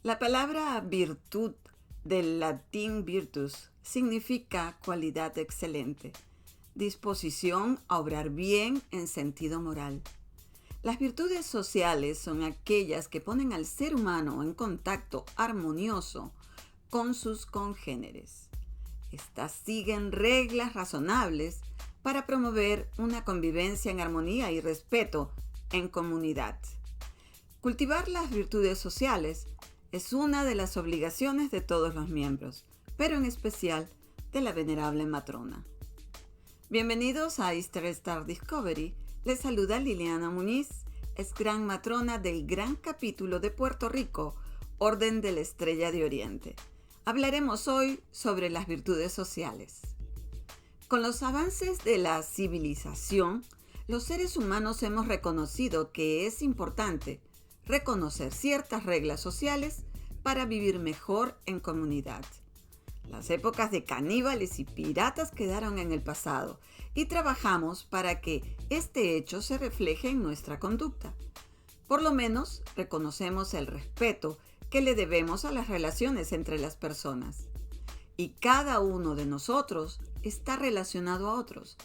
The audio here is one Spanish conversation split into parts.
La palabra virtud del latín virtus significa cualidad excelente, disposición a obrar bien en sentido moral. Las virtudes sociales son aquellas que ponen al ser humano en contacto armonioso con sus congéneres. Estas siguen reglas razonables para promover una convivencia en armonía y respeto en comunidad. Cultivar las virtudes sociales es una de las obligaciones de todos los miembros, pero en especial de la venerable matrona. Bienvenidos a Easter Star Discovery. Les saluda Liliana Muñiz, es gran matrona del gran capítulo de Puerto Rico, Orden de la Estrella de Oriente. Hablaremos hoy sobre las virtudes sociales. Con los avances de la civilización, los seres humanos hemos reconocido que es importante reconocer ciertas reglas sociales para vivir mejor en comunidad. Las épocas de caníbales y piratas quedaron en el pasado y trabajamos para que este hecho se refleje en nuestra conducta. Por lo menos reconocemos el respeto que le debemos a las relaciones entre las personas. Y cada uno de nosotros está relacionado a otros.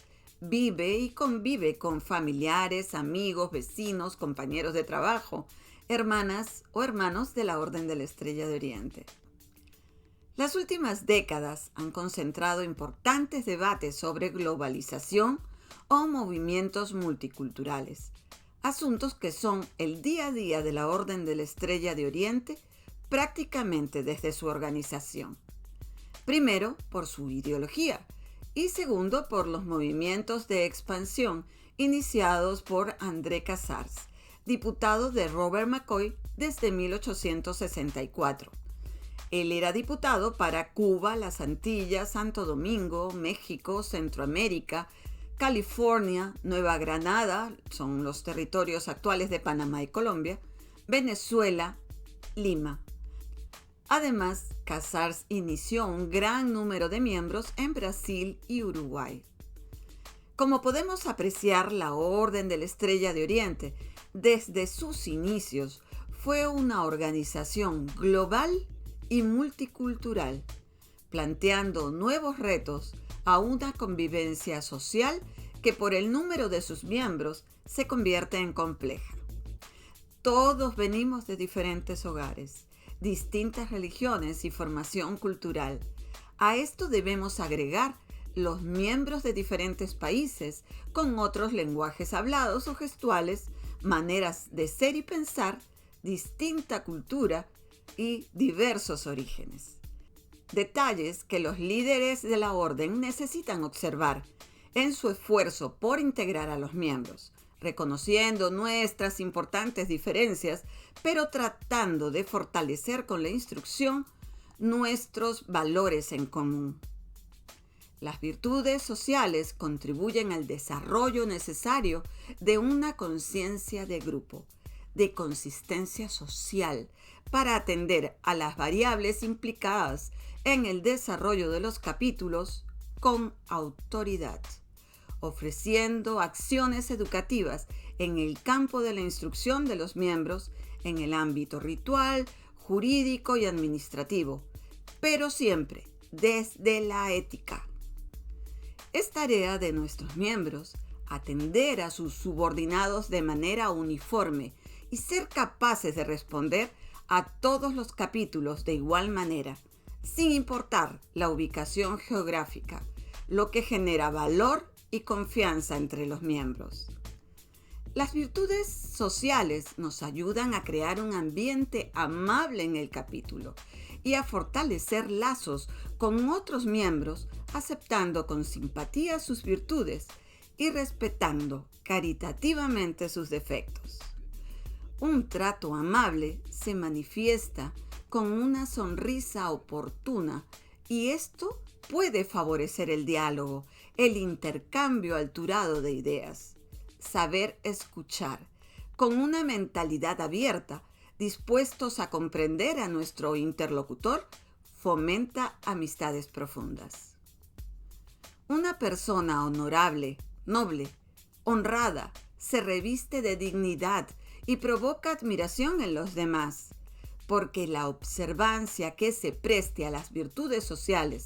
Vive y convive con familiares, amigos, vecinos, compañeros de trabajo, hermanas o hermanos de la Orden de la Estrella de Oriente. Las últimas décadas han concentrado importantes debates sobre globalización o movimientos multiculturales, asuntos que son el día a día de la Orden de la Estrella de Oriente prácticamente desde su organización. Primero, por su ideología, y segundo, por los movimientos de expansión iniciados por André Casars, diputado de Robert McCoy desde 1864. Él era diputado para Cuba, las Antillas, Santo Domingo, México, Centroamérica, California, Nueva Granada, son los territorios actuales de Panamá y Colombia, Venezuela, Lima. Además, Casars inició un gran número de miembros en Brasil y Uruguay. Como podemos apreciar, la Orden de la Estrella de Oriente, desde sus inicios, fue una organización global y multicultural, planteando nuevos retos a una convivencia social que por el número de sus miembros se convierte en compleja. Todos venimos de diferentes hogares, distintas religiones y formación cultural. A esto debemos agregar los miembros de diferentes países con otros lenguajes hablados o gestuales, maneras de ser y pensar, distinta cultura y diversos orígenes. Detalles que los líderes de la orden necesitan observar en su esfuerzo por integrar a los miembros, reconociendo nuestras importantes diferencias, pero tratando de fortalecer con la instrucción nuestros valores en común. Las virtudes sociales contribuyen al desarrollo necesario de una conciencia de grupo, de consistencia social, para atender a las variables implicadas en el desarrollo de los capítulos con autoridad, ofreciendo acciones educativas en el campo de la instrucción de los miembros en el ámbito ritual, jurídico y administrativo, pero siempre desde la ética. Es tarea de nuestros miembros atender a sus subordinados de manera uniforme y ser capaces de responder a todos los capítulos de igual manera, sin importar la ubicación geográfica, lo que genera valor y confianza entre los miembros. Las virtudes sociales nos ayudan a crear un ambiente amable en el capítulo y a fortalecer lazos con otros miembros, aceptando con simpatía sus virtudes y respetando caritativamente sus defectos. Un trato amable se manifiesta con una sonrisa oportuna y esto puede favorecer el diálogo, el intercambio alturado de ideas. Saber escuchar, con una mentalidad abierta, dispuestos a comprender a nuestro interlocutor, fomenta amistades profundas. Una persona honorable, noble, honrada, se reviste de dignidad y provoca admiración en los demás. porque la observancia que se preste a las virtudes sociales,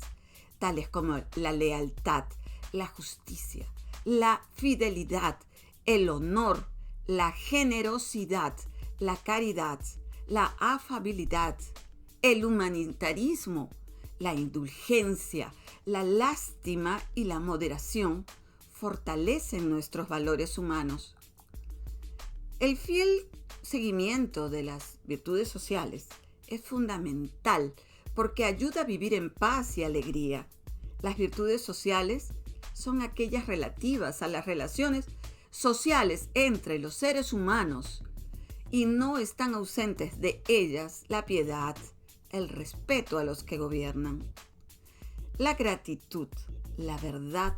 tales como la lealtad, la justicia, la fidelidad, el honor, la generosidad, la caridad, la afabilidad, el humanitarismo, la indulgencia, la lástima y la moderación fortalecen nuestros valores humanos. El fiel seguimiento de las virtudes sociales es fundamental porque ayuda a vivir en paz y alegría. Las virtudes sociales son aquellas relativas a las relaciones sociales entre los seres humanos y no están ausentes de ellas la piedad, el respeto a los que gobiernan, la gratitud, la verdad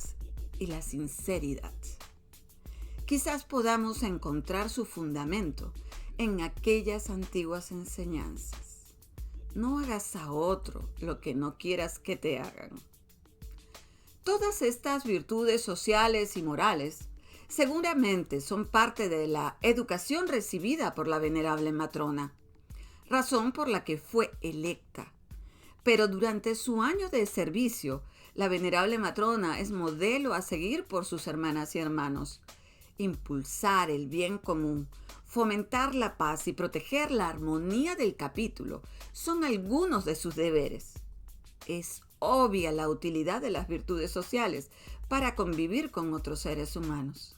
y la sinceridad. Quizás podamos encontrar su fundamento en aquellas antiguas enseñanzas. No hagas a otro lo que no quieras que te hagan. Todas estas virtudes sociales y morales seguramente son parte de la educación recibida por la venerable matrona, razón por la que fue electa. Pero durante su año de servicio, la venerable matrona es modelo a seguir por sus hermanas y hermanos. Impulsar el bien común, fomentar la paz y proteger la armonía del capítulo son algunos de sus deberes. Es obvia la utilidad de las virtudes sociales para convivir con otros seres humanos.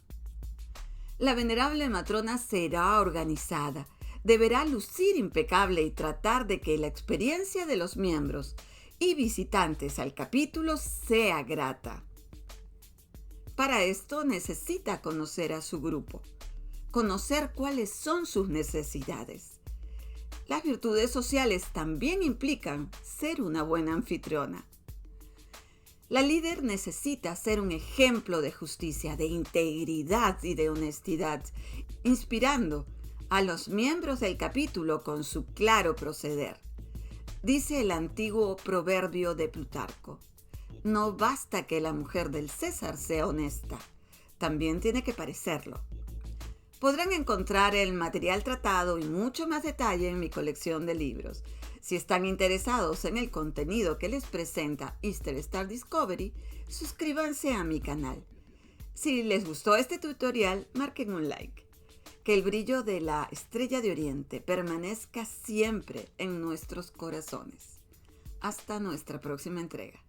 La venerable matrona será organizada, deberá lucir impecable y tratar de que la experiencia de los miembros y visitantes al capítulo sea grata. Para esto necesita conocer a su grupo, conocer cuáles son sus necesidades. Las virtudes sociales también implican ser una buena anfitriona. La líder necesita ser un ejemplo de justicia, de integridad y de honestidad, inspirando a los miembros del capítulo con su claro proceder. Dice el antiguo proverbio de Plutarco: no basta que la mujer del César sea honesta, también tiene que parecerlo. Podrán encontrar el material tratado y mucho más detalle en mi colección de libros. Si están interesados en el contenido que les presenta Easter Star Discovery, suscríbanse a mi canal. Si les gustó este tutorial, marquen un like. Que el brillo de la estrella de Oriente permanezca siempre en nuestros corazones. Hasta nuestra próxima entrega.